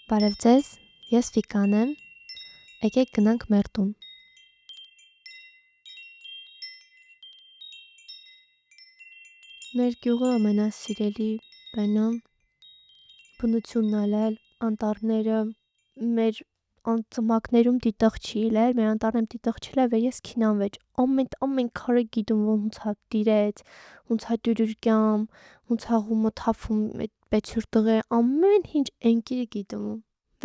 Բարև ձեզ, ես Վիկան եմ, եկեք գնանք մեր տուն։ Մեր գյուղը ամենասիրելի բենը, բնությունն ալել, անտառները, մեր ծմակներում դիտող չիլեր, մեր անտառներում դիտող չիլեր, ես քինան վեճ, ամեն քարը գիտում ոնց հա տիրեց, ոնց հա դյուրյուրկյամ, ոնց հա ղումը թափում պեչուր տղե, ամեն ինչ ենկիրը գիտում։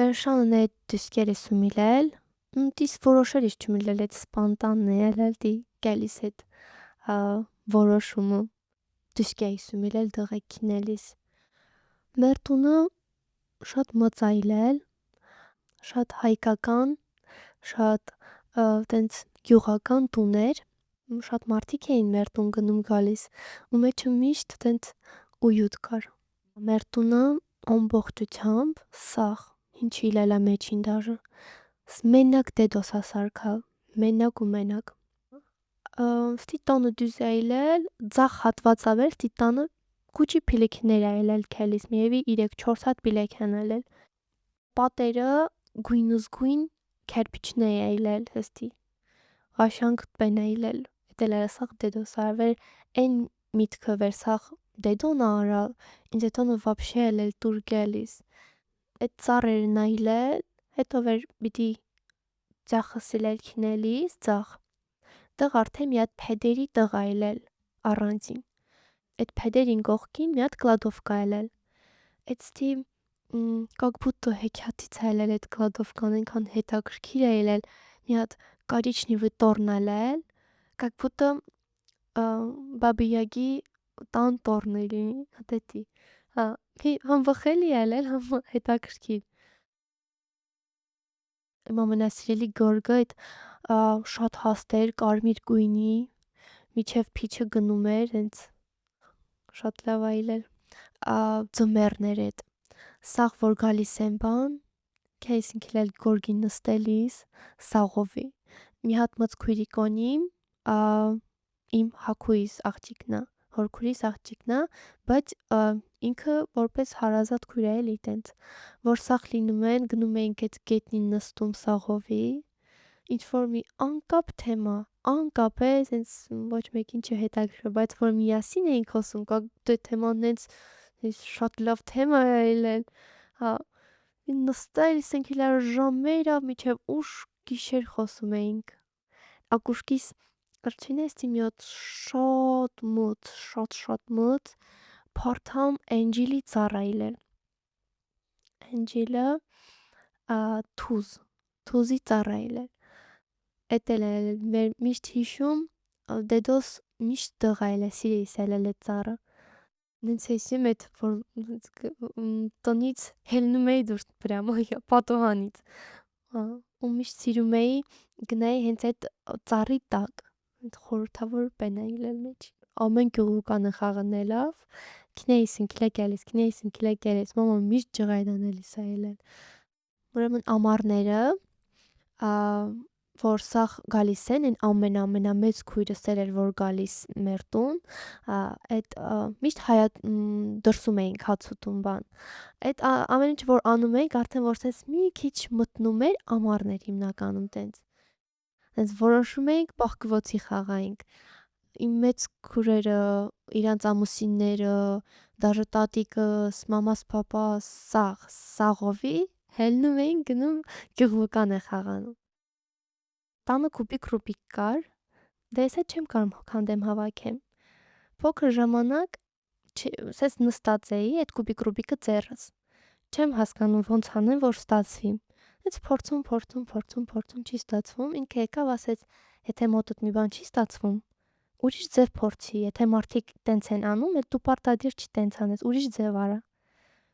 Վերշանն է դիսկեր ես ումիլել, դիս որոշել ես չումիլել, էդ սպանտանն է ելել դի կելիս հետ որոշումը, դիսկե ես ումիլել դղե քինելիս։ Մեր տունը շատ մծայլել, շատ հայկական, շատ տենց գյուղական տուներ, շատ մարդիկ էին մեր տուն գնում գալիս, ու մեջը միշտ տենց ույուտ կար։ Մեր տունը ամբողջությամբ սաղ, ինչ իլելա մեջին դաժը, մենակ դեդոսա սարքալ, մենակ ու մենակ։ Ստի տոնը դյուզ այլել, ձախ հատված ավել, ստի տանը կուչի պիլիքներ այլել կելիս, միևի 3-4 հատ պիլիք են այլել։ Պատերը գույնուզգույն կերպիչն է այլել, հստի, ղաշանք բեն այլել, էտել սաղ դեդոս արվել, են միտքը վեր սաղ դեդոն արալ, ինձ էտոնը վապշե այլել տուր գելիս։ Էտ ծառերն այլել, հետո վեր բիդի ձախը սիլել քինելիս, ձախ, դղ արդեն մի հատ պեդերի տղ այլել, առանձին։ Էտ պեդերին գողքին մի հատ կլադովկա այլել։ Էտ ստի как будто հեքիաթից այլել էտ կլադովկան ենքան հետաքրքիր այլել, մի հատ կարիչնիվը տորն այլել, как будто բաբի Յագի տան տորն էլի, հատետի։ Համ վխելի այլել, համ հետաքրքիր։ Իմ ամենասիրելի գորգը էտ շատ հաստ էր, կարմիր գույնի, միջև փիչը գնում էր, հենց շատ լավ այլել։ Ձմեռներ էտ, սաղ որ գալիս են բան, կեյսին քիլել գորգին նստելիս, սաղովի, մի հատ մծքույրի կոնիմ, իմ հակույս աղջիկնա, հորքուրիս աղջիկնա, բայց ինքը որպես հարազատ քույր է էլի տենց, որ սաղ լինում են, գնում էինք էտ գետնին նստում սաղովի, ինչ որ մի անկապ թեմա, անկապ է, սենց ոչ մեկին չհետաքրքրում, բայց որ միասին էինք խոսում, դե թեման նենց շատ լավ թեմա է այլել, նստելիս ենք իլար ժամերա, միջև ուշ գիշեր խոսում էինք։ Ակուշկիս կրչինեստի մի հատ շատ մոտ, պարթամ էնջիլի ծառ այլել։ Էնջիլը թուզի ծառ այլել։ Էտել է միշտ հիշում, դեդոս միշտ դղ այլել, սիրեիս այլել էտ ծառը։ Նենց հեսիմ էտ, որ տնից հելնում էի դուրս պրյամո պատոհանից։ Ու միշտ սիրում էի գնայի հենց էտ ծառի տակ, խորհրդավոր բեն այլել մեջ։ Ամեն գյուղուկանը խաղանելով, քինեիսին քիլե կելիս, մաման միշտ ջղայդանելիս այլել։ Ուրեմն ամառները, որ սաղ գալիս են ամենամեծ քույրս էր որ գալիս մեր տուն, էտ միշտ դրսում էինք հաց ուտում բան։ Էտ ամեն ինչ որ անում էինք, արդեն որ սենց մի քիչ մտնում էր, ամառներ հիմնականում տենց։ Տենց որոշում էինք պահկվոցի խաղայինք։ Իմ մեծ քուրերը, իրանց ամուսինները, դաժե տատիկս, մամաս, պապաս, սաղովի, հելնում էին գնում գյուղուկան է խաղանում։ Տանը կուպիկ ռուպիկ կար, դե ես հետ չեմ կարում քանդեմ հավաքեմ։ Փոքր ժամանակ սենց նստած էի, էտ կուպիկ ռուպիկը ձեռս։ Չեմ հասկանում ոնց անեմ, որ ստացվի։ Հենց փորձում, չի ստացվում, ինքը եկավ ասեց, եթե մոտդ մի բան չի ստացվում, ուրիշ ձև փորձի, եթե մարդիկ տենց են անում, դու պարտադիր չի տենց անես, ուրիշ ձև արա։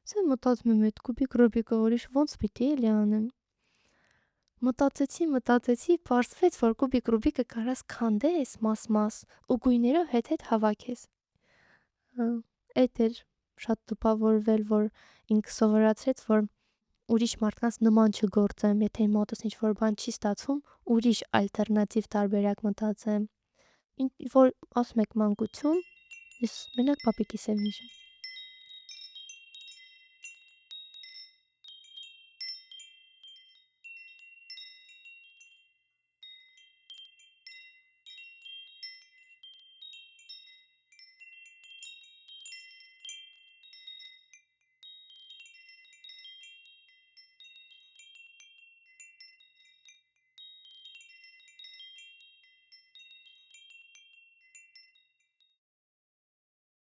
Սա մտածում եմ էտ կուպիկ ռուբիկը ուրիշ ոնց պիտի էլի անեմ։ Մտածեցի, պարզվեց, որ կուբիկ ռուբիկը կարաս քանդես մաս ու գույներով հետ հավաքես։ Էդ էր շատ տպավորվել, որ ինքը սովորացրեց, որ ուրիշ մարդկանց նման չգործեմ, եթե մոտս ինչ որ բան չի ստացվում, ուրիշ ալտերնատիվ տարբերակ մտածեմ։ Որ ասում եք մանկություն, ես մենակ պապիկիս եմ հիշում։